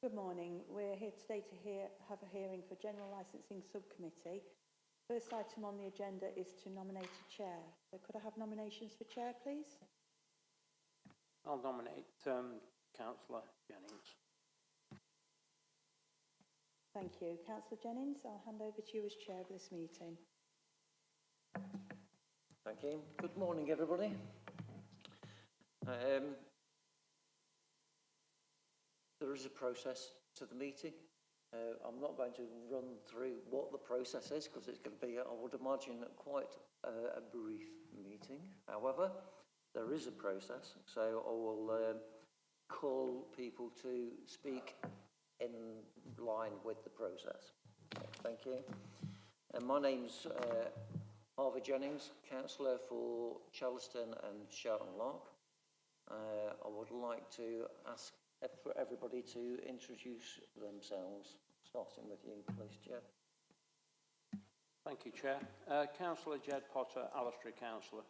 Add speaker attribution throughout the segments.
Speaker 1: Good morning. We're here today to have a hearing for General Licensing Subcommittee. First item on the agenda is to nominate a chair. So could I have nominations for chair, please?
Speaker 2: I'll nominate Councillor Jennings.
Speaker 1: Thank you. Councillor Jennings, I'll hand over to you as chair of this meeting.
Speaker 3: Thank you. Good morning, everybody. There is a process to the meeting. I'm not going to run through what the process is because it's going to be, I would imagine, quite a brief meeting. However, there is a process, so I will call people to speak in line with the process. Thank you. My name's Harvey Jennings, councillor for Charleston and Shelton Lark. I would like to ask for everybody to introduce themselves, starting with you, please, Chair.
Speaker 2: Thank you, Chair. Councillor Jed Potter, Alistair Councillor.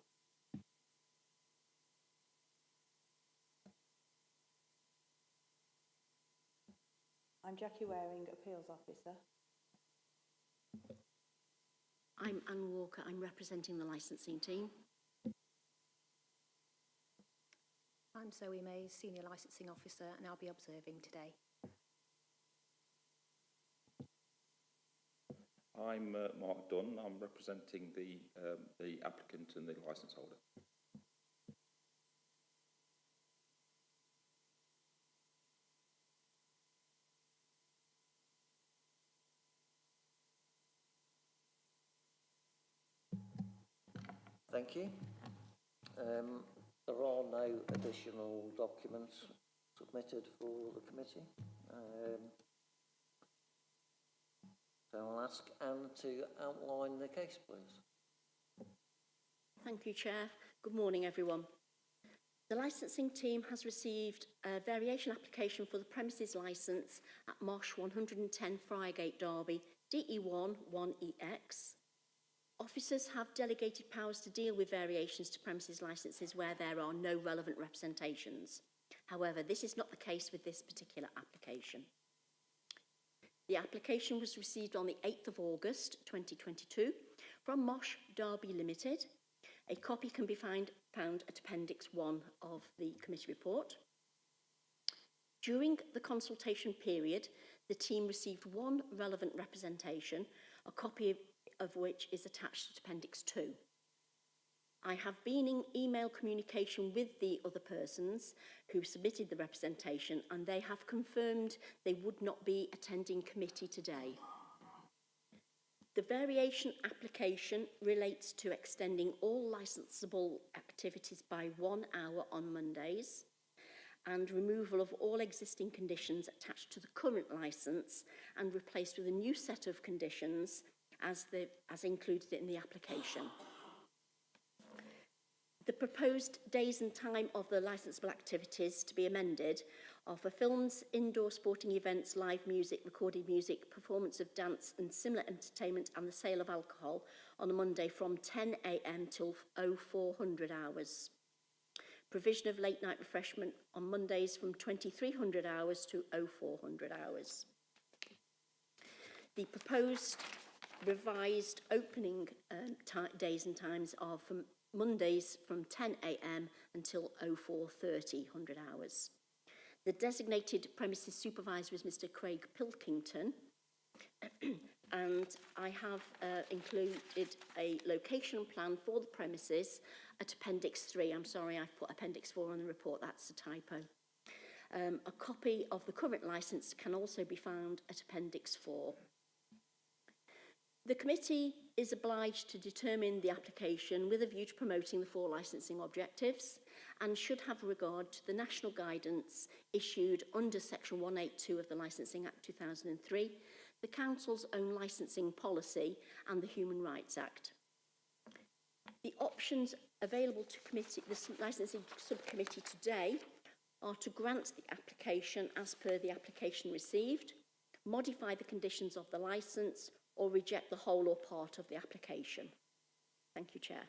Speaker 1: I'm Jackie Waring, Appeals Officer.
Speaker 4: I'm Anne Walker. I'm representing the licensing team.
Speaker 5: I'm Zoe Mays, Senior Licensing Officer, and I'll be observing today.
Speaker 6: I'm Mark Dunn. I'm representing the applicant and the licence holder.
Speaker 3: Thank you. There are no additional documents submitted for the committee. So I'll ask Anne to outline the case, please.
Speaker 4: Thank you, Chair. Good morning, everyone. The licensing team has received a variation application for the premises licence at Mosh 110 Friargate, Derby, DE1 1EX. Officers have delegated powers to deal with variations to premises licences where there are no relevant representations. However, this is not the case with this particular application. The application was received on the 8th of August 2022 from Mosh Derby Limited. A copy can be found at Appendix 1 of the committee report. During the consultation period, the team received one relevant representation, a copy of which is attached to Appendix 2. I have been in email communication with the other persons who submitted the representation, and they have confirmed they would not be attending committee today. The variation application relates to extending all licensable activities by 1 hour on Mondays and removal of all existing conditions attached to the current licence and replaced with a new set of conditions as included in the application. The proposed days and time of the licensable activities to be amended are for films, indoor sporting events, live music, recorded music, performance of dance and similar entertainment and the sale of alcohol on a Monday from 10 AM till 0400 hours. Provision of late night refreshment on Mondays from 2300 hours to 0400 hours. The proposed revised opening days and times are from Mondays from 10 AM until 04:30 hours. The designated premises supervisor is Mr. Craig Pilkington, and I have included a location plan for the premises at Appendix 3. I'm sorry, I've put Appendix 4 on the report, that's a typo. A copy of the current licence can also be found at Appendix 4. The committee is obliged to determine the application with a view to promoting the 4 licensing objectives and should have regard to the national guidance issued under Section 182 of the Licensing Act 2003, the Council's own licensing policy and the Human Rights Act. The options available to the licensing subcommittee today are to grant the application as per the application received, modify the conditions of the licence, or reject the whole or part of the application. Thank you, Chair.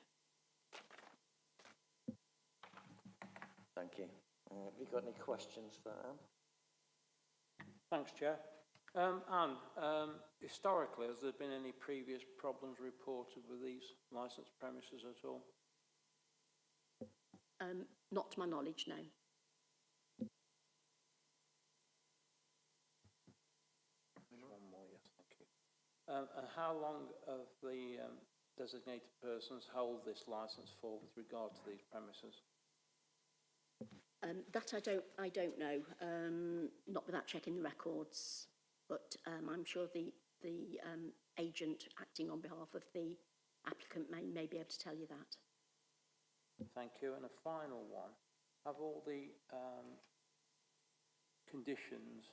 Speaker 3: Thank you. Have you got any questions for Anne?
Speaker 2: Thanks, Chair. Anne, historically, has there been any previous problems reported with these licensed premises at all?
Speaker 4: Not to my knowledge, no.
Speaker 2: One more, yes, thank you. And how long have the designated persons hold this licence for with regard to these premises?
Speaker 4: That I don't know, not without checking the records, but I'm sure the agent acting on behalf of the applicant may be able to tell you that.
Speaker 2: Thank you. And a final one. Have all the conditions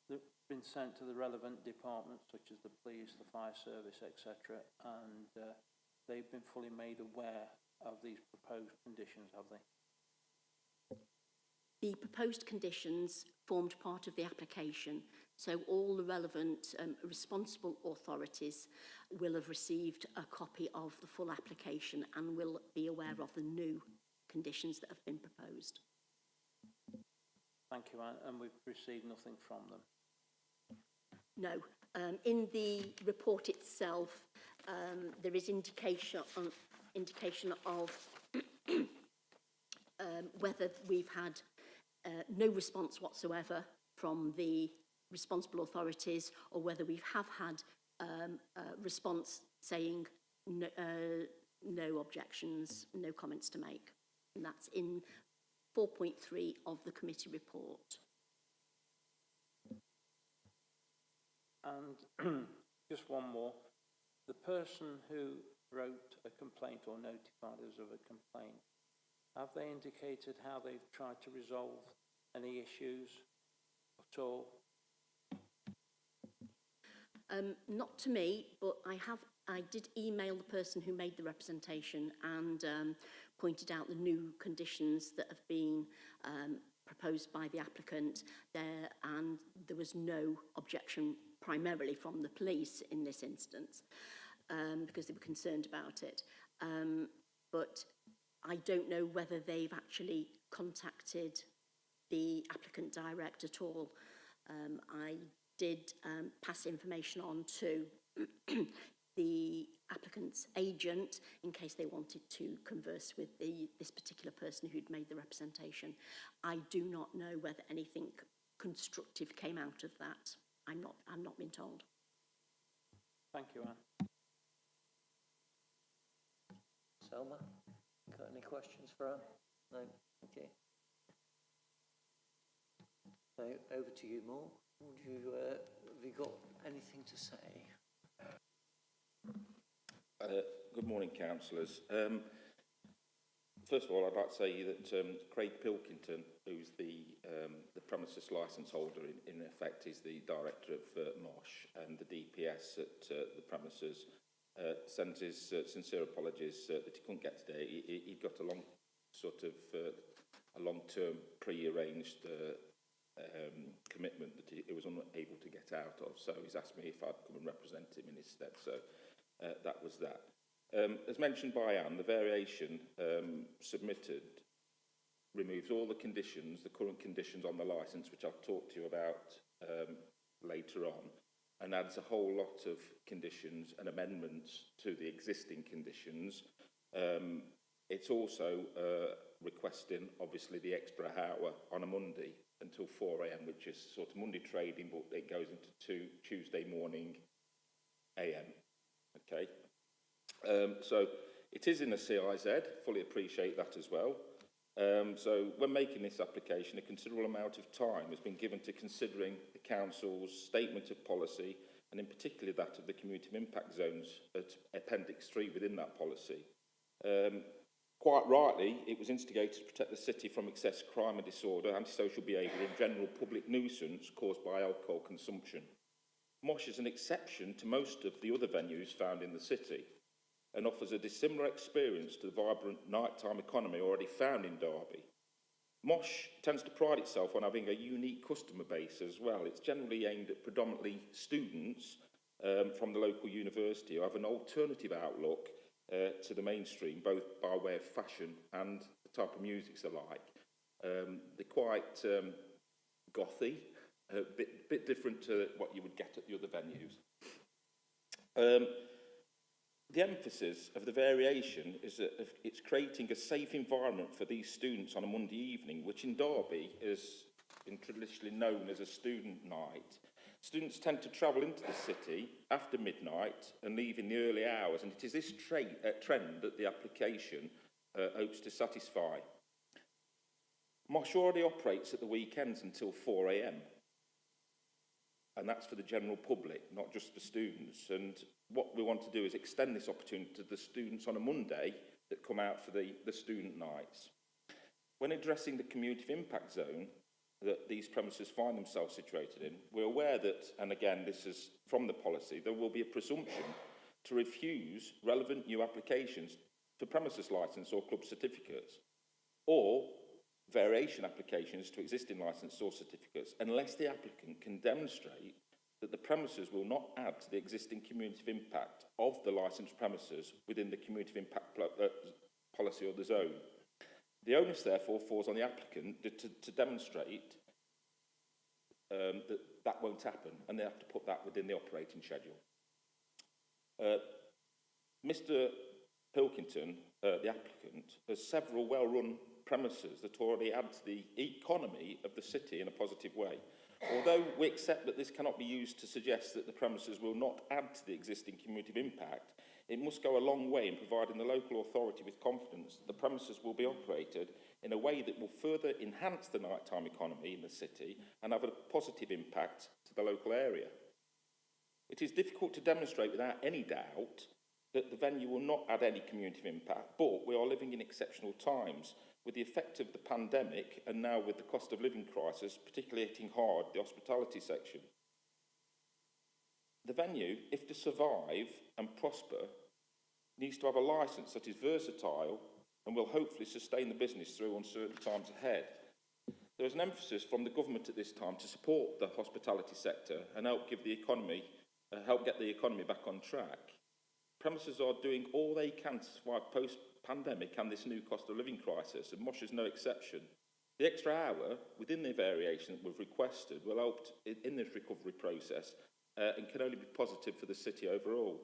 Speaker 2: that been sent to the relevant departments, such as the police, the fire service, etc., and they've been fully made aware of these proposed conditions, have they?
Speaker 4: The proposed conditions formed part of the application, so all the relevant responsible authorities will have received a copy of the full application and will be aware of the new conditions that have been proposed.
Speaker 2: Thank you, Anne. And we've received nothing from them?
Speaker 4: No. In the report itself, there is indication of whether we've had no response whatsoever from the responsible authorities, or whether we have had a response saying no objections, no comments to make. And that's in 4.3 of the committee report.
Speaker 2: And just one more. The person who wrote a complaint or notified us of a complaint, have they indicated how they've tried to resolve any issues at all?
Speaker 4: Not to me, but I did email the person who made the representation and pointed out the new conditions that have been proposed by the applicant there, and there was no objection primarily from the police in this instance, because they were concerned about it. But I don't know whether they've actually contacted the applicant direct at all. I did pass information on to the applicant's agent in case they wanted to converse with this particular person who'd made the representation. I do not know whether anything constructive came out of that. I'm not been told.
Speaker 2: Thank you, Anne.
Speaker 3: Selma, got any questions for Anne? No? Okay. So over to you, Moore. Have you got anything to say?
Speaker 6: Good morning, councillors. First of all, I'd like to say that Craig Pilkington, who's the premises licence holder, in effect, is the director of MOSH, and the DPS at the premises sends his sincere apologies that he couldn't get today. He got a long-term pre-arranged commitment that he was unable to get out of, so he's asked me if I'd come and represent him in his stead. So that was that. As mentioned by Anne, the variation submitted removes all the conditions, the current conditions on the licence, which I'll talk to you about later on, and adds a whole lot of conditions and amendments to the existing conditions. It's also requesting, obviously, the extra hour on a Monday until 4 AM, which is sort of Monday trading, but it goes into Tuesday morning AM. Okay. So it is in a CIZ, fully appreciate that as well. So when making this application, a considerable amount of time has been given to considering the council's statement of policy, and in particular that of the community impact zones at Appendix 3 within that policy. Quite rightly, it was instigated to protect the city from excess crime and disorder, antisocial behaviour and general public nuisance caused by alcohol consumption. MOSH is an exception to most of the other venues found in the city and offers a dissimilar experience to the vibrant nighttime economy already found in Derby. MOSH tends to pride itself on having a unique customer base as well. It's generally aimed at predominantly students from the local university who have an alternative outlook to the mainstream, both by way of fashion and the type of music they like. They're quite gothy, a bit different to what you would get at the other venues. The emphasis of the variation is that it's creating a safe environment for these students on a Monday evening, which in Derby has been traditionally known as a student night. Students tend to travel into the city after midnight and leave in the early hours, and it is this trend that the application hopes to satisfy. Mosh already operates at the weekends until 4 a.m. and that's for the general public, not just for students. And what we want to do is extend this opportunity to the students on a Monday that come out for the student nights. When addressing the community of impact zone that these premises find themselves situated in, we're aware that, and again this is from the policy, there will be a presumption to refuse relevant new applications for premises licence or club certificates, or variation applications to existing licence or certificates, unless the applicant can demonstrate that the premises will not add to the existing community of impact of the licensed premises within the community of impact policy or the zone. The onus therefore falls on the applicant to demonstrate that won't happen, and they have to put that within the operating schedule. Mr Pilkington, the applicant, has several well-run premises that already add to the economy of the city in a positive way. Although we accept that this cannot be used to suggest that the premises will not add to the existing community of impact, it must go a long way in providing the local authority with confidence that the premises will be operated in a way that will further enhance the nighttime economy in the city and have a positive impact to the local area. It is difficult to demonstrate without any doubt that the venue will not add any community of impact, but we are living in exceptional times with the effect of the pandemic and now with the cost of living crisis particularly hitting hard the hospitality section. The venue, if to survive and prosper, needs to have a licence that is versatile and will hopefully sustain the business through uncertain times ahead. There is an emphasis from the government at this time to support the hospitality sector and help get the economy back on track. Premises are doing all they can to survive post-pandemic and this new cost of living crisis, and Mosh is no exception. The extra hour within the variation that we've requested will help in this recovery process and can only be positive for the city overall.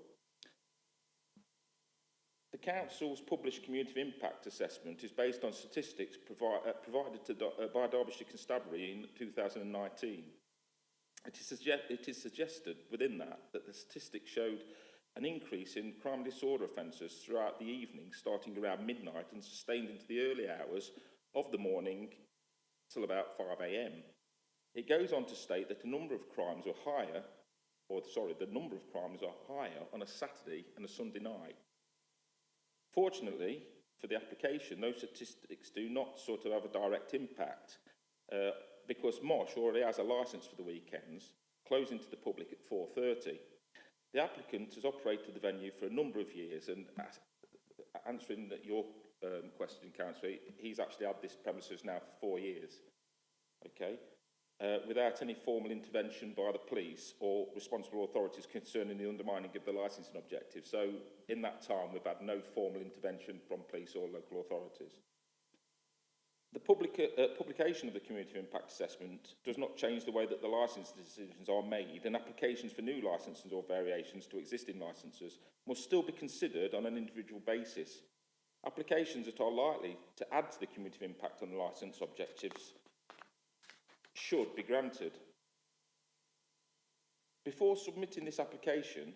Speaker 6: The Council's published community of impact assessment is based on statistics provided by Derbyshire Constabulary in 2019. It is suggested within that the statistics showed an increase in crime and disorder offences throughout the evening, starting around midnight and sustained into the early hours of the morning till about 5 a.m. It goes on to state that the number of crimes are higher on a Saturday and a Sunday night. Fortunately, for the application, those statistics do not sort of have a direct impact because Mosh already has a licence for the weekends, closing to the public at 4:30. The applicant has operated the venue for a number of years, and answering your question, Councillor, he's actually had this premises now for 4 years, okay, without any formal intervention by the police or responsible authorities concerning the undermining of the licensing objective. So in that time, we've had no formal intervention from police or local authorities. The publication of the community of impact assessment does not change the way that the licence decisions are made, and applications for new licences or variations to existing licences must still be considered on an individual basis. Applications that are likely to add to the community of impact on the licence objectives should be granted. Before submitting this application,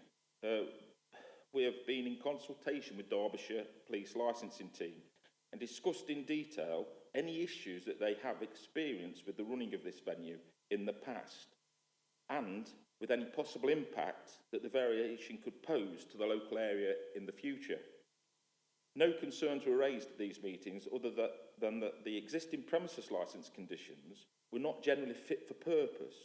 Speaker 6: we have been in consultation with Derbyshire Police Licensing Team and discussed in detail any issues that they have experienced with the running of this venue in the past and with any possible impact that the variation could pose to the local area in the future. No concerns were raised at these meetings other than that the existing premises licence conditions were not generally fit for purpose.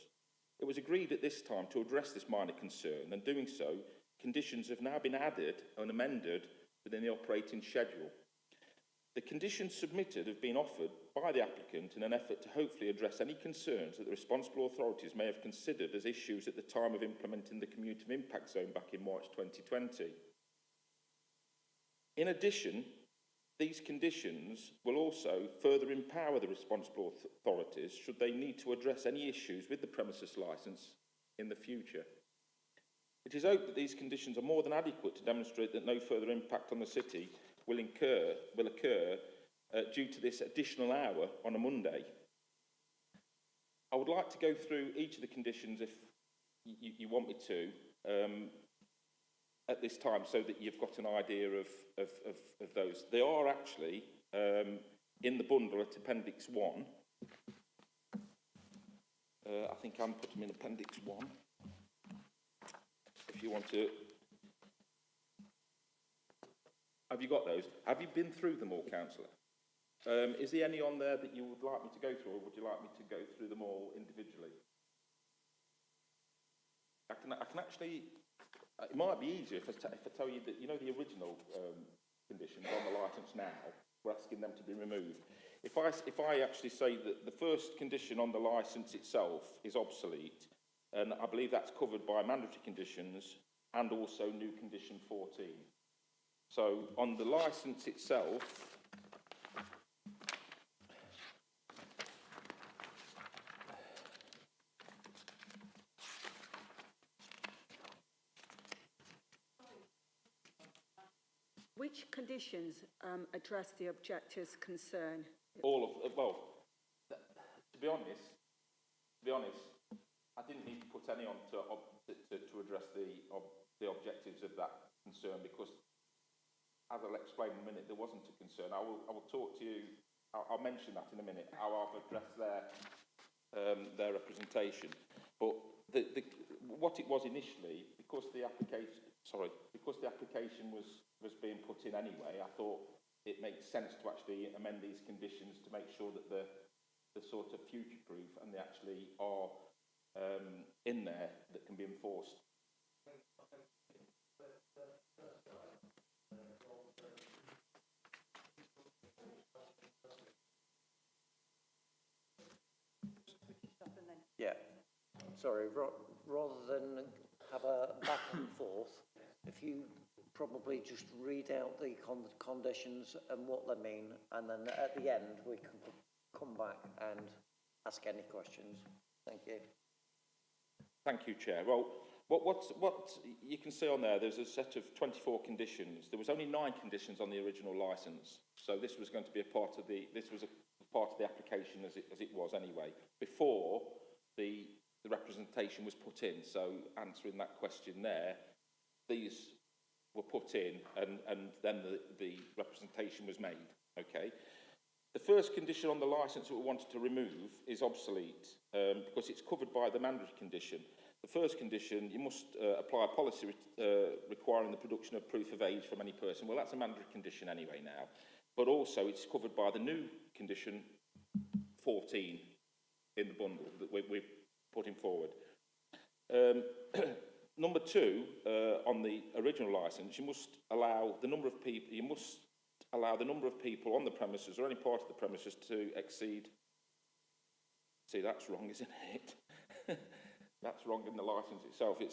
Speaker 6: It was agreed at this time to address this minor concern, and doing so, conditions have now been added and amended within the operating schedule. The conditions submitted have been offered by the applicant in an effort to hopefully address any concerns that the responsible authorities may have considered as issues at the time of implementing the community of impact zone back in March 2020. In addition, these conditions will also further empower the responsible authorities should they need to address any issues with the premises licence in the future. It is hoped that these conditions are more than adequate to demonstrate that no further impact on the city will occur due to this additional hour on a Monday. I would like to go through each of the conditions if you want me to at this time, so that you've got an idea of those. They are actually in the bundle at Appendix 1. I think I'm putting them in Appendix 1. If you want to... Have you got those? Have you been through them all, Councillor? Is there any on there that you would like me to go through, or would you like me to go through them all individually? I can actually... It might be easier if I tell you that, you know, the original conditions on the licence now, we're asking them to be removed. If I actually say that the first condition on the licence itself is obsolete, and I believe that's covered by mandatory conditions and also new condition 14. So on the licence itself,
Speaker 7: which conditions address the objector's concern?
Speaker 6: all of, well, to be honest, I didn't need to put any on to address the objectives of that concern, because, as I'll explain in a minute, there wasn't a concern. I will talk to you. I'll mention that in a minute, how I've addressed their representation. But what it was initially, because the application was being put in anyway, I thought it makes sense to actually amend these conditions to make sure that they're sort of future-proof and they actually are in there that can be enforced.
Speaker 3: Yeah, sorry, rather than have a back and forth, if you probably just read out the conditions and what they mean, and then at the end we can come back and ask any questions. Thank you.
Speaker 6: Thank you, Chair. Well, what you can see on there's a set of 24 conditions. There was only 9 conditions on the original licence, so this was going to be a part of the application as it was anyway, before the representation was put in. So answering that question there, these were put in and then the representation was made, okay? The first condition on the licence that we wanted to remove is obsolete because it's covered by the mandatory condition. The first condition, you must apply a policy requiring the production of proof of age from any person. Well, that's a mandatory condition anyway now. But also it's covered by the new condition 14 in the bundle that we're putting forward. Number 2, on the original licence, you must allow the number of people on the premises or any part of the premises to exceed. See, that's wrong, isn't it? That's wrong in the licence itself. It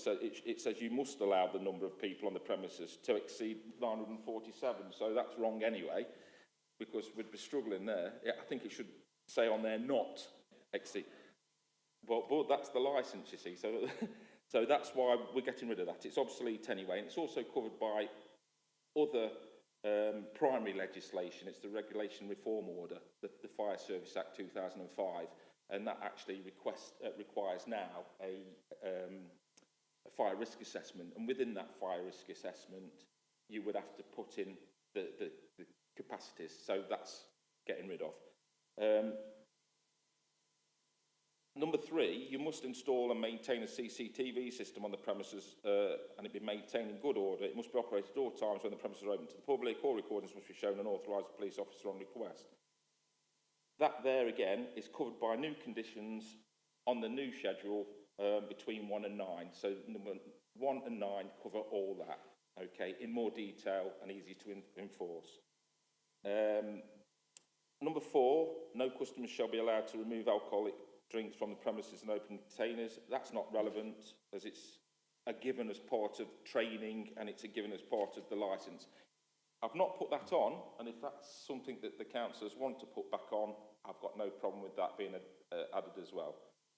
Speaker 6: says you must allow the number of people on the premises to exceed 947. So that's wrong anyway, because we'd be struggling there. Yeah, I think it should say on there not exceed. But that's the licence, you see. So that's why we're getting rid of that. It's obsolete anyway, and it's also covered by other primary legislation. It's the Regulation Reform Order, the Fire Service Act 2005, and that actually requires now a fire risk assessment. And within that fire risk assessment, you would have to put in the capacities. So that's getting rid of. Number 3, you must install and maintain a CCTV system on the premises and it be maintained in good order. It must be operated at all times when the premises are open to the public. All recordings must be shown and authorised the police officer on request. That there again is covered by new conditions on the new schedule between 1 and 9. So number 1 and 9 cover all that, okay, in more detail and easy to enforce. Number 4, no customers shall be allowed to remove alcoholic drinks from the premises and open containers. That's not relevant, as it's a given as part of training and it's a given as part of the licence. I've not put that on, and if that's something that the councillors want to put back on, I've got no problem with that being added as well.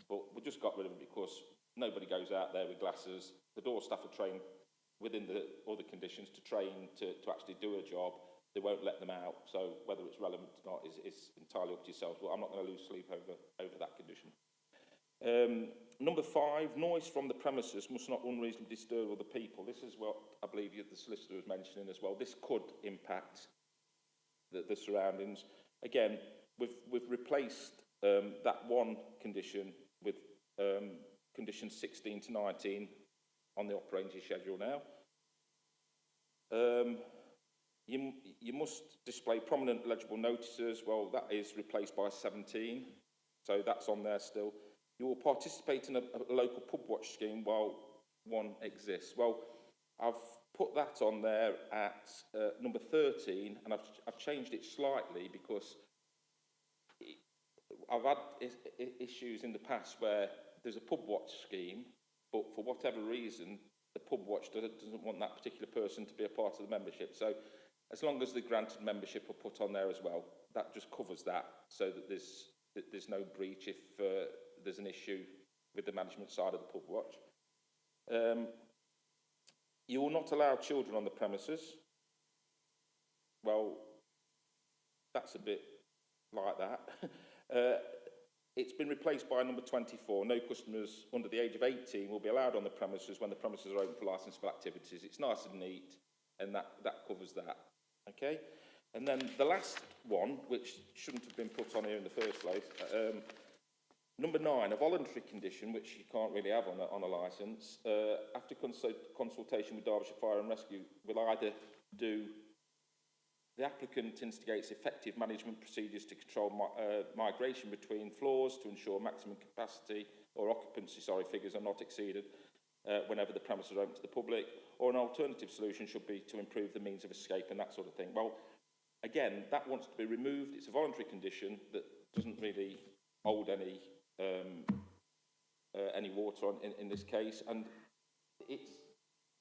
Speaker 6: But we just got rid of it because nobody goes out there with glasses. The door staff are trained within the other conditions to train to actually do a job. They won't let them out. So whether it's relevant or not is entirely up to yourselves. But I'm not going to lose sleep over that condition. Number 5, noise from the premises must not unreasonably disturb other people. This is what I believe the solicitor was mentioning as well. This could impact the surroundings. Again, we've replaced that one condition with conditions 16 to 19 on the operating schedule now. You must display prominent legible notices. Well, that is replaced by 17, so that's on there still. You will participate in a local pub watch scheme while one exists. Well, I've put that on there at number 13, and I've changed it slightly because I've had issues in the past where there's a pub watch scheme, but for whatever reason, the pub watch doesn't want that particular person to be a part of the membership. So as long as the granted membership are put on there as well, that just covers that, so that there's no breach if there's an issue with the management side of the pub watch. You will not allow children on the premises. Well, that's a bit like that. It's been replaced by number 24. No customers under the age of 18 will be allowed on the premises when the premises are open for licensable activities. It's nice and neat, and that covers that. Okay? And then the last one, which shouldn't have been put on here in the first place, number 9, a voluntary condition, which you can't really have on a licence, after consultation with Derbyshire Fire and Rescue, will either do the applicant instigates effective management procedures to control migration between floors to ensure maximum capacity or occupancy, figures are not exceeded whenever the premises are open to the public, or an alternative solution should be to improve the means of escape and that sort of thing. Well, again, that wants to be removed. It's a voluntary condition that doesn't really hold any water on in this case, and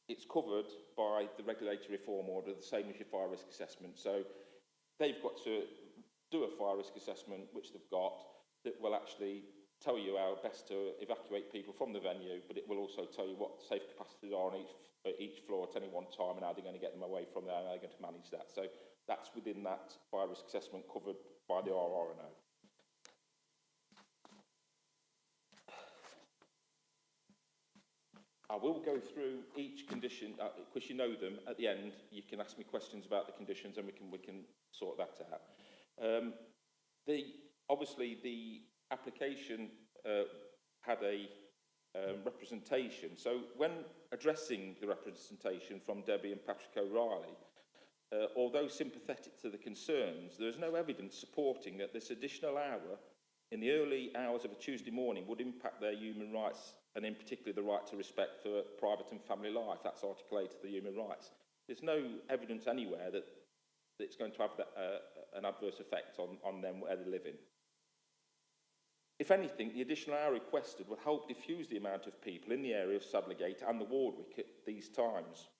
Speaker 6: it's covered by the regulatory reform order, the same as your fire risk assessment. So they've got to do a fire risk assessment, which they've got, that will actually tell you how best to evacuate people from the venue, but it will also tell you what safe capacities are on each floor at any one time and how they're going to get them away from there and how they're going to manage that. So that's within that fire risk assessment covered by the RRNO. I will go through each condition, because you know them. At the end, you can ask me questions about the conditions and we can sort that out. Obviously, the application had a representation. So when addressing the representation from Debbie and Patrick O'Reilly, although sympathetic to the concerns, there is no evidence supporting that this additional hour in the early hours of a Tuesday morning would impact their human rights, and in particular the right to respect for private and family life. That's articulated the human rights. There's no evidence anywhere that it's going to have an adverse effect on them where they live in. If anything, the additional hour requested will help diffuse the amount of people in the area of Sadlergate and the Wardwick at these times.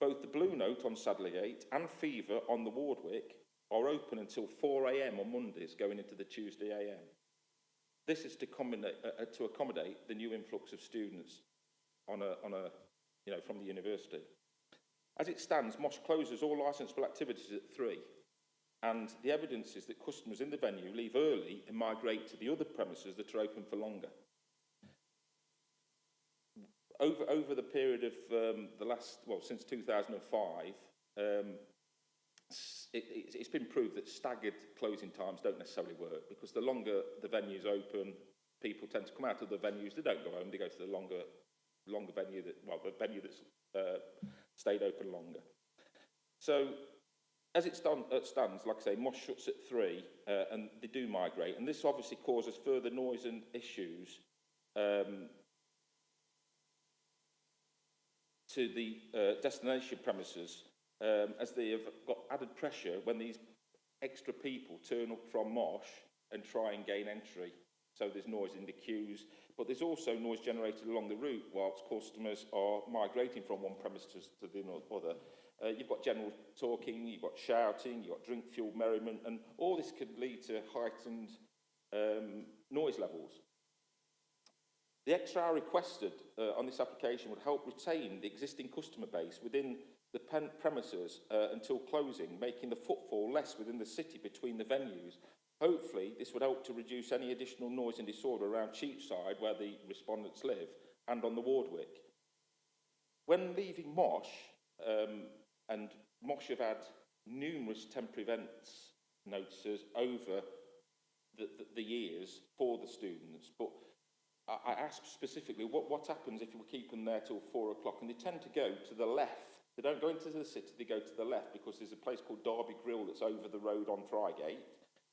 Speaker 6: Both the Blue Note on Sadlergate and Fever on the Wardwick are open until 4 AM on Mondays going into the Tuesday AM. This is to accommodate the new influx of students from the university. As it stands, Mosh closes all licensable activities at 3, and the evidence is that customers in the venue leave early and migrate to the other premises that are open for longer. Over the period of since 2005, it's been proved that staggered closing times don't necessarily work, because the longer the venue's open, people tend to come out of the venues. They don't go home, they go to the longer venue, the venue that's stayed open longer. So as it stands, like I say, Mosh shuts at 3 and they do migrate, and this obviously causes further noise and issues to the destination premises, as they have got added pressure when these extra people turn up from Mosh and try and gain entry. So there's noise in the queues, but there's also noise generated along the route whilst customers are migrating from one premise to the other. You've got general talking, you've got shouting, you've got drink-fueled merriment, and all this could lead to heightened noise levels. The extra hour requested on this application would help retain the existing customer base within the premises until closing, making the footfall less within the city between the venues. Hopefully, this would help to reduce any additional noise and disorder around Cheapside, where the respondents live, and on the Wardwick. When leaving Mosh, and Mosh have had numerous temporary events notices over the years for the students, but I asked specifically what happens if we keep them there till 4 o'clock, and they tend to go to the left. They don't go into the city, they go to the left because there's a place called Derby Grill that's over the road on Frygate.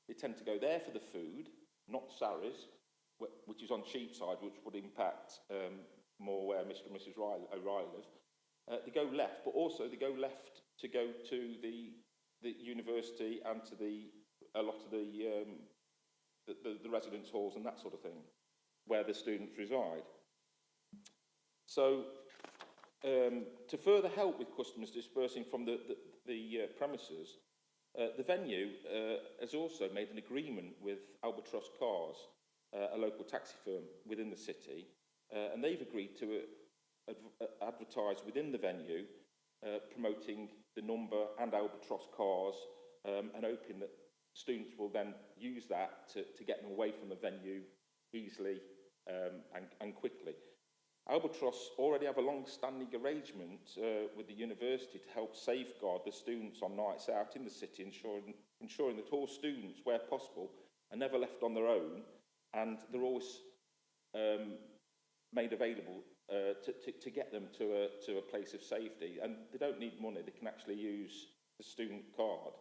Speaker 6: They tend to go there for the food, not Sarries, which is on Cheapside, which would impact more where Mr and Mrs O'Reilly live. They go left, but also they go left to go to the university and to a lot of the residence halls and that sort of thing, where the students reside. So, to further help with customers dispersing from the premises, the venue has also made an agreement with Albatross Cars, a local taxi firm within the city, and they've agreed to advertise within the venue, promoting the number and Albatross Cars, and hoping that students will then use that to get them away from the venue easily and quickly. Albatross already have a long-standing arrangement with the university to help safeguard the students on nights out in the city, ensuring that all students, where possible, are never left on their own, and they're always made available to get them to a place of safety. And they don't need money, they can actually use the student card.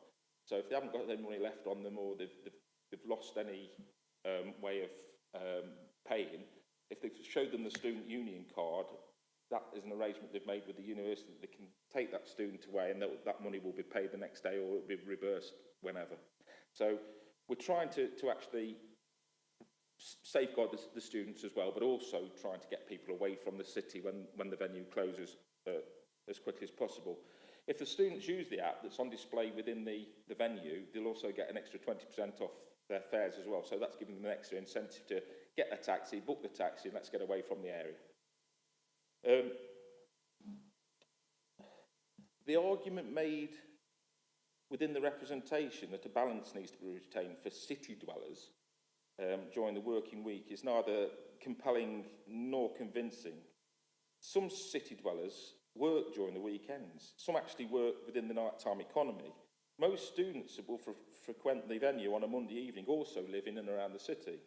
Speaker 6: So if they haven't got any money left on them, or they've lost any way of paying, if they've showed them the student union card, that is an arrangement they've made with the university that they can take that student away, and that money will be paid the next day, or it will be reversed whenever. So we're trying to actually safeguard the students as well, but also trying to get people away from the city when the venue closes as quickly as possible. If the students use the app that's on display within the venue, they'll also get an extra 20% off their fares as well. So that's giving them an extra incentive to get a taxi, book the taxi, and let's get away from the area. The argument made within the representation that a balance needs to be retained for city dwellers during the working week is neither compelling nor convincing. Some city dwellers work during the weekends. Some actually work within the nighttime economy. Most students who will frequent the venue on a Monday evening also live in and around the city.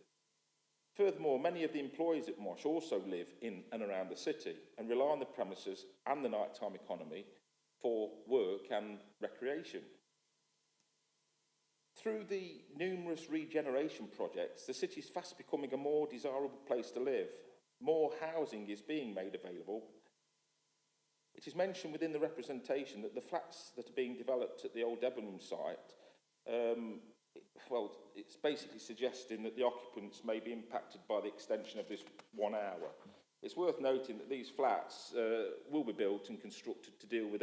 Speaker 6: Furthermore, many of the employees at Mosh also live in and around the city and rely on the premises and the nighttime economy for work and recreation. Through the numerous regeneration projects, the city is fast becoming a more desirable place to live. More housing is being made available. It is mentioned within the representation that the flats that are being developed at the old Debenham site, it's basically suggesting that the occupants may be impacted by the extension of this 1 hour. It's worth noting that these flats will be built and constructed to deal with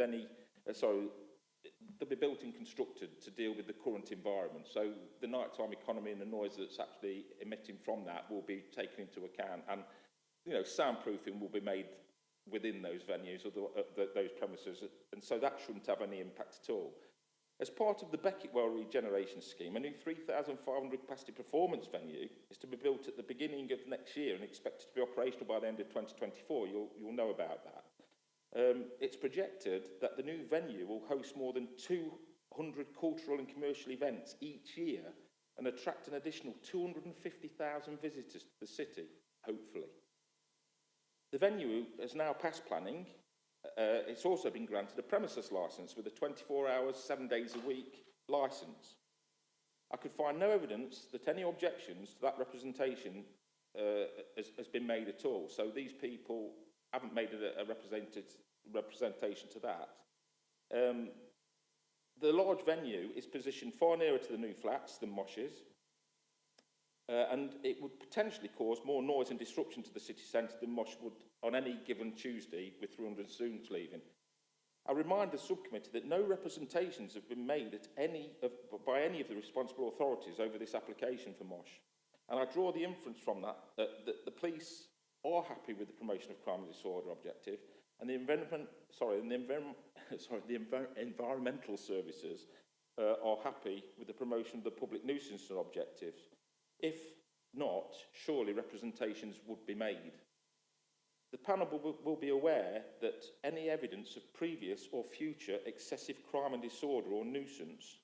Speaker 6: they'll be built and constructed to deal with the current environment. So the nighttime economy and the noise that's actually emitting from that will be taken into account, and soundproofing will be made within those venues or those premises, and so that shouldn't have any impact at all. As part of the Beckettwell regeneration scheme, a new 3,500 capacity performance venue is to be built at the beginning of next year and expected to be operational by the end of 2024. You'll know about that. It's projected that the new venue will host more than 200 cultural and commercial events each year and attract an additional 250,000 visitors to the city, hopefully. The venue has now passed planning. It's also been granted a premises licence with a 24 hours, 7 days a week licence. I could find no evidence that any objections to that representation has been made at all. So these people haven't made a representation to that. The large venue is positioned far nearer to the new flats than Mosh is, and it would potentially cause more noise and disruption to the city centre than Mosh would on any given Tuesday with 300 students leaving. I remind the subcommittee that no representations have been made by any of the responsible authorities over this application for MOSH. And I draw the inference from that that the police are happy with the promotion of crime and disorder objective, and the environmental services are happy with the promotion of the public nuisance objectives. If not, surely representations would be made. The panel will be aware that any evidence of previous or future excessive crime and disorder or nuisance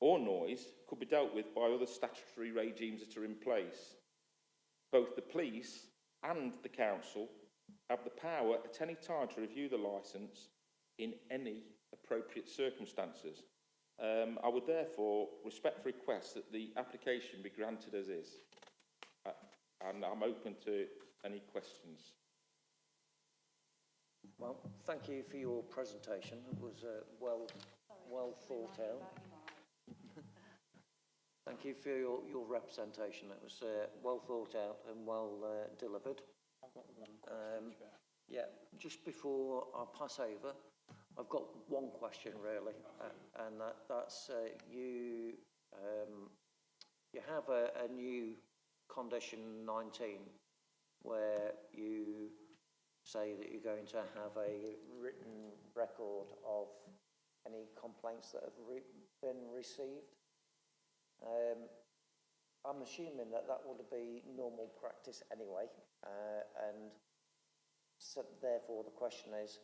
Speaker 6: or noise could be dealt with by other statutory regimes that are in place. Both the police and the council have the power at any time to review the licence in any appropriate circumstances. I would therefore respectfully request that the application be granted as is. And I'm open to any questions.
Speaker 3: Well, thank you for your presentation. It was well thought out. Thank you for your representation. It was well thought out and well delivered.
Speaker 2: I've got one question, Chair.
Speaker 3: Yeah, just before I pass over, I've got one question really, and that's you have a new condition 19 where you say that you're going to have a written record of any complaints that have been received. I'm assuming that would be normal practice anyway, and so therefore the question is,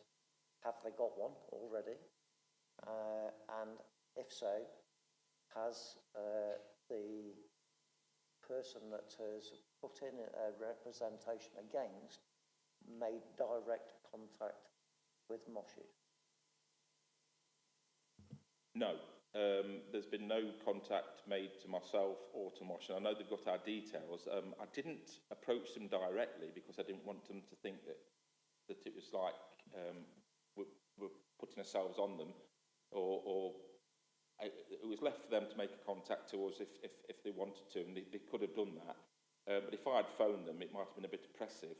Speaker 3: have they got one already? And if so, has the person that has put in a representation against made direct contact with Moshit?
Speaker 6: No, there's been no contact made to myself or to Mosh, and I know they've got our details. I didn't approach them directly because I didn't want them to think that it was like we're putting ourselves on them, or it was left for them to make a contact to us if they wanted to, and they could have done that. But if I had phoned them, it might have been a bit oppressive.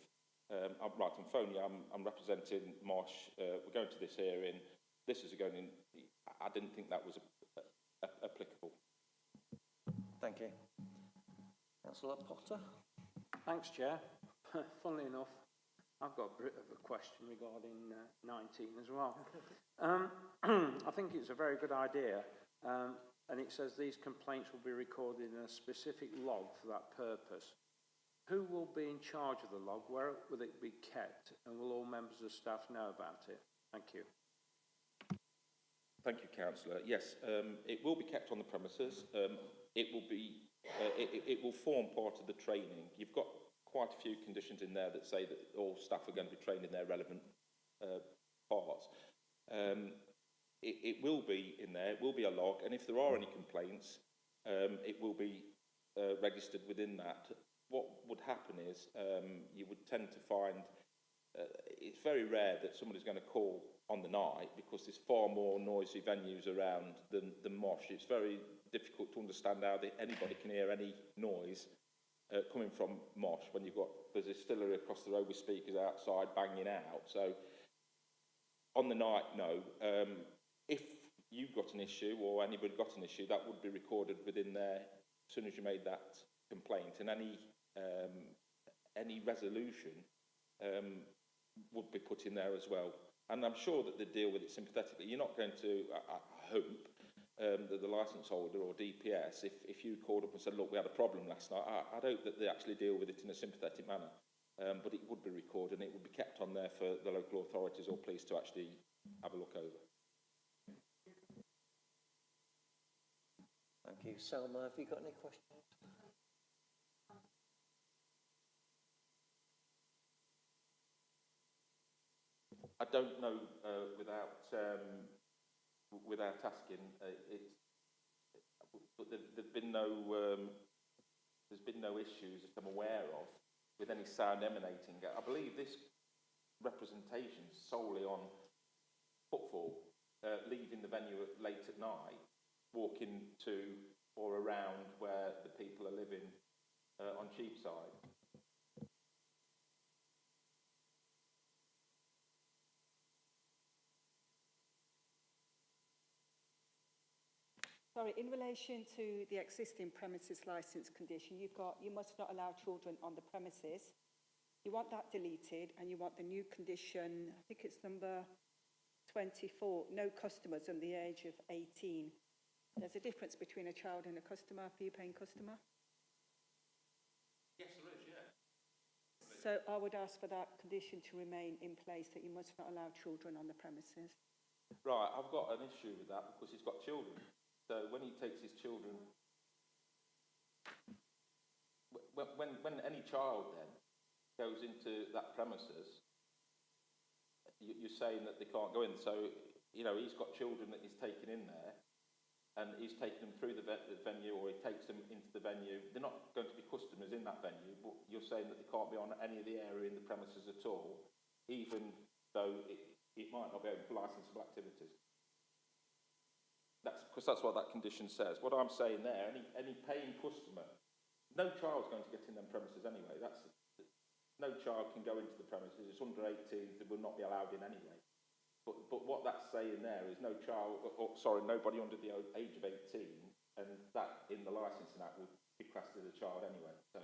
Speaker 6: I'm phoning you, I'm representing Mosh, we're going to this hearing, this is going in. I didn't think that was applicable.
Speaker 3: Thank you. Councillor Potter?
Speaker 2: Thanks, Chair. Funnily enough, I've got a bit of a question regarding 19 as well. I think it's a very good idea, and it says these complaints will be recorded in a specific log for that purpose. Who will be in charge of the log? Where will it be kept? And will all members of staff know about it? Thank you.
Speaker 6: Thank you, Councillor. Yes, it will be kept on the premises. It will form part of the training. You've got quite a few conditions in there that say that all staff are going to be trained in their relevant parts. It will be in there. It will be a log, and if there are any complaints, it will be registered within that. What would happen is you would tend to find it's very rare that somebody's going to call on the night because there's far more noisy venues around than Mosh. It's very difficult to understand how anybody can hear any noise coming from Mosh when there's a distillery across the road with speakers outside banging out. So on the night, no. If you got an issue or anybody got an issue, that would be recorded within there as soon as you made that complaint, and any resolution would be put in there as well. And I'm sure that they deal with it sympathetically. You're not going to, I hope, that the licence holder or DPS, if you called up and said, look, we had a problem last night, I'd hope that they actually deal with it in a sympathetic manner. But it would be recorded and it would be kept on there for the local authorities or police to actually have a look over.
Speaker 3: Thank you. Selma, have you got any questions?
Speaker 6: I don't know without asking. But there's been no issues that I'm aware of with any sound emanating. I believe this representation is solely on footfall, leaving the venue late at night, walking to or around where the people are living on Cheapside.
Speaker 7: Sorry, in relation to the existing premises licence condition, you've got, you must not allow children on the premises. You want that deleted, and you want the new condition, I think it's number 24, no customers under the age of 18. There's a difference between a child and a customer, a fee-paying customer.
Speaker 6: Yes, there is, yeah.
Speaker 7: So I would ask for that condition to remain in place, that you must not allow children on the premises.
Speaker 6: Right, I've got an issue with that because he's got children. So when he takes his children, when any child then goes into that premises, you're saying that they can't go in. So, you know, he's got children that he's taken in there, and he's taken them through the venue, or he takes them into the venue. They're not going to be customers in that venue, but you're saying that they can't be on any of the area in the premises at all, even though it might not be open for licensable activities. Because that's what that condition says. What I'm saying there, any paying customer, no child's going to get in them premises anyway. No child can go into the premises. It's under 18, they will not be allowed in anyway. But what that's saying there is no child, nobody under the age of 18, and that in the licensing act would be classed as a child anyway. So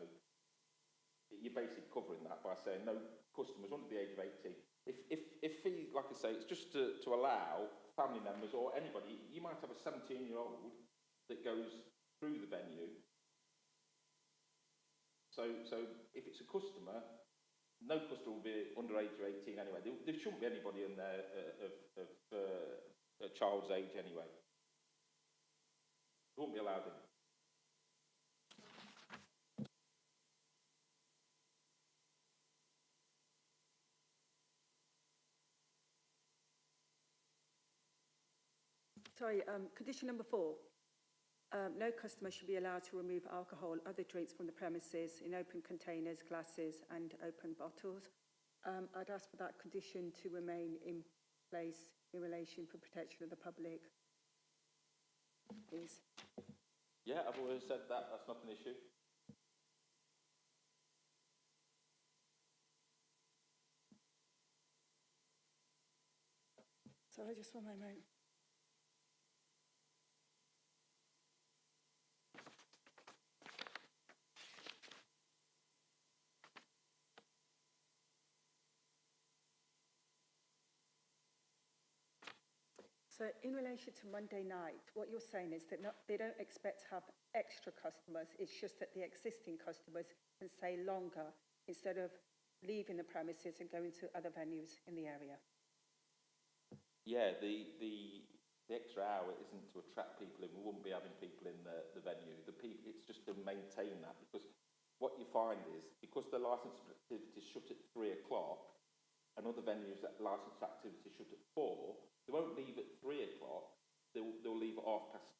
Speaker 6: you're basically covering that by saying no customers under the age of 18. If he, like I say, it's just to allow family members or anybody, you might have a 17-year-old that goes through the venue. So if it's a customer, no customer will be under age of 18 anyway. There shouldn't be anybody in there of a child's age anyway. They won't be allowed in.
Speaker 7: Sorry, condition number 4. No customer should be allowed to remove alcohol, other drinks from the premises in open containers, glasses and open bottles. I'd ask for that condition to remain in place in relation for protection of the public. Please.
Speaker 6: Yeah, I've always said that. That's not an issue.
Speaker 7: Sorry, just one moment. So in relation to Monday night, what you're saying is that they don't expect to have extra customers. It's just that the existing customers can stay longer instead of leaving the premises and going to other venues in the area.
Speaker 6: Yeah, the extra hour isn't to attract people in. We wouldn't be having people in the venue. It's just to maintain that, because what you find is, because the licensed activities shut at 3 o'clock and other venues that licensed activities shut at 4, they won't leave at 3 o'clock. They'll leave at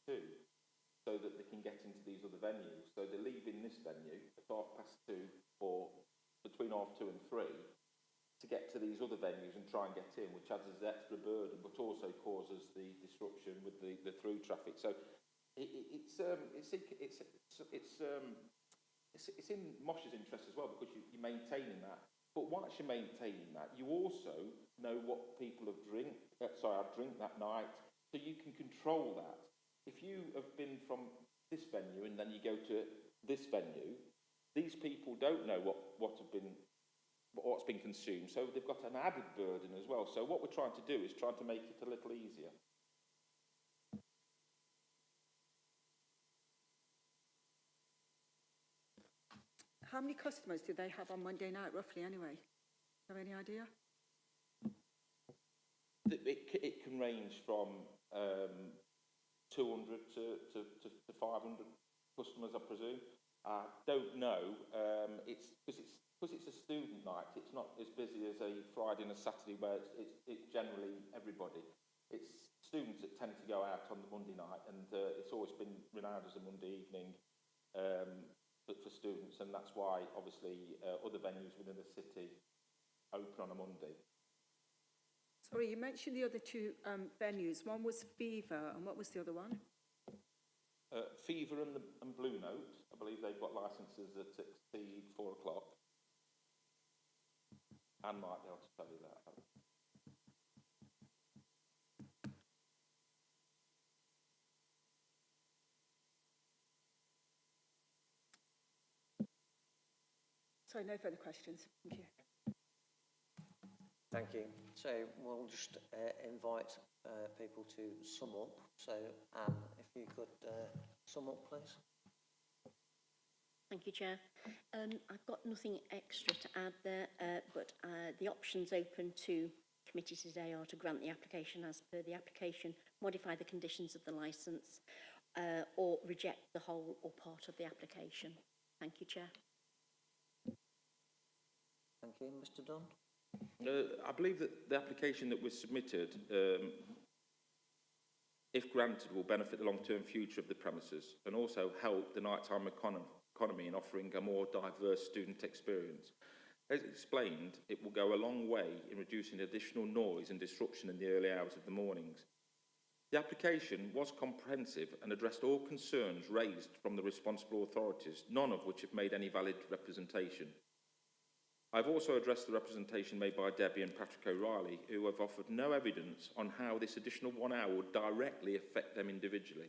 Speaker 6: 2:30 so that they can get into these other venues. So they leave in this venue at 2:30 or between 2:30 and 3 to get to these other venues and try and get in, which adds as extra burden, but also causes the disruption with the through traffic. So it's in Mosh's interest as well, because you're maintaining that. But once you're maintaining that, you also know what people have drink that night, so you can control that. If you have been from this venue and then you go to this venue, these people don't know what's been consumed, so they've got an added burden as well. So what we're trying to do is trying to make it a little easier.
Speaker 7: How many customers do they have on Monday night, roughly, anyway? Have any idea?
Speaker 6: It can range from 200 to 500 customers, I presume. I don't know. It's because it's a student night. It's not as busy as a Friday and a Saturday, where it's generally everybody. It's students that tend to go out on the Monday night, and it's always been renowned as a Monday evening for students, and that's why obviously other venues within the city open on a Monday.
Speaker 7: Sorry, you mentioned the other two venues. One was Fever, and what was the other one?
Speaker 6: Fever and Blue Note, I believe they've got licences that exceed 4 o'clock. Anne might be able to tell you that.
Speaker 7: Sorry, no further questions. Thank you.
Speaker 3: Thank you. So we'll just invite people to sum up. So Anne, if you could sum up, please.
Speaker 4: Thank you, Chair. I've got nothing extra to add there, but the options open to committee today are to grant the application as per the application, modify the conditions of the licence, or reject the whole or part of the application. Thank you, Chair.
Speaker 3: Thank you. Mr Dunn?
Speaker 6: I believe that the application that was submitted, if granted, will benefit the long-term future of the premises and also help the nighttime economy in offering a more diverse student experience. As explained, it will go a long way in reducing additional noise and disruption in the early hours of the mornings. The application was comprehensive and addressed all concerns raised from the responsible authorities, none of which have made any valid representation. I've also addressed the representation made by Debbie and Patrick O'Reilly, who have offered no evidence on how this additional 1 hour would directly affect them individually.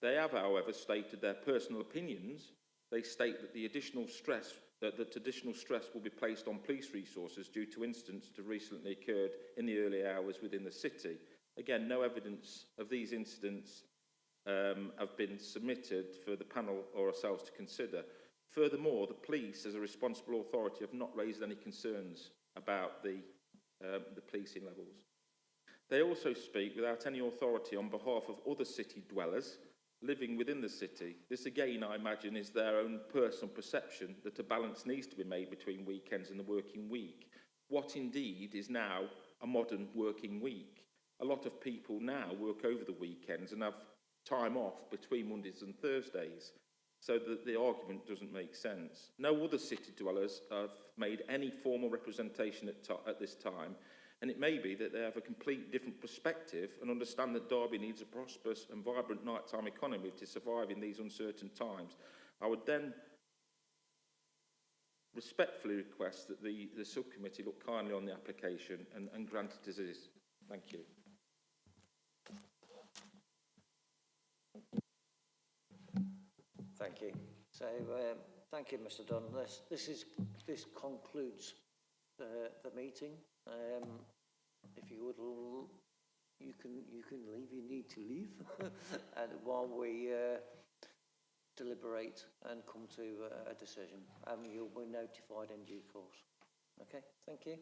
Speaker 6: They have, however, stated their personal opinions. They state that additional stress will be placed on police resources due to incidents that have recently occurred in the early hours within the city. Again, no evidence of these incidents have been submitted for the panel or ourselves to consider. Furthermore, the police, as a responsible authority, have not raised any concerns about the policing levels. They also speak without any authority on behalf of other city dwellers living within the city. This, again, I imagine, is their own personal perception that a balance needs to be made between weekends and the working week. What indeed is now a modern working week. A lot of people now work over the weekends and have time off between Mondays and Thursdays, so that the argument doesn't make sense. No other city dwellers have made any formal representation at this time, and it may be that they have a complete different perspective and understand that Derby needs a prosperous and vibrant nighttime economy to survive in these uncertain times. I would then respectfully request that the subcommittee look kindly on the application and grant it as is. Thank you.
Speaker 3: Thank you. So, thank you, Mr Dunn. This concludes the meeting. If you would, you can leave. You need to leave, and while we deliberate and come to a decision, and you'll be notified in due course. Okay. Thank you.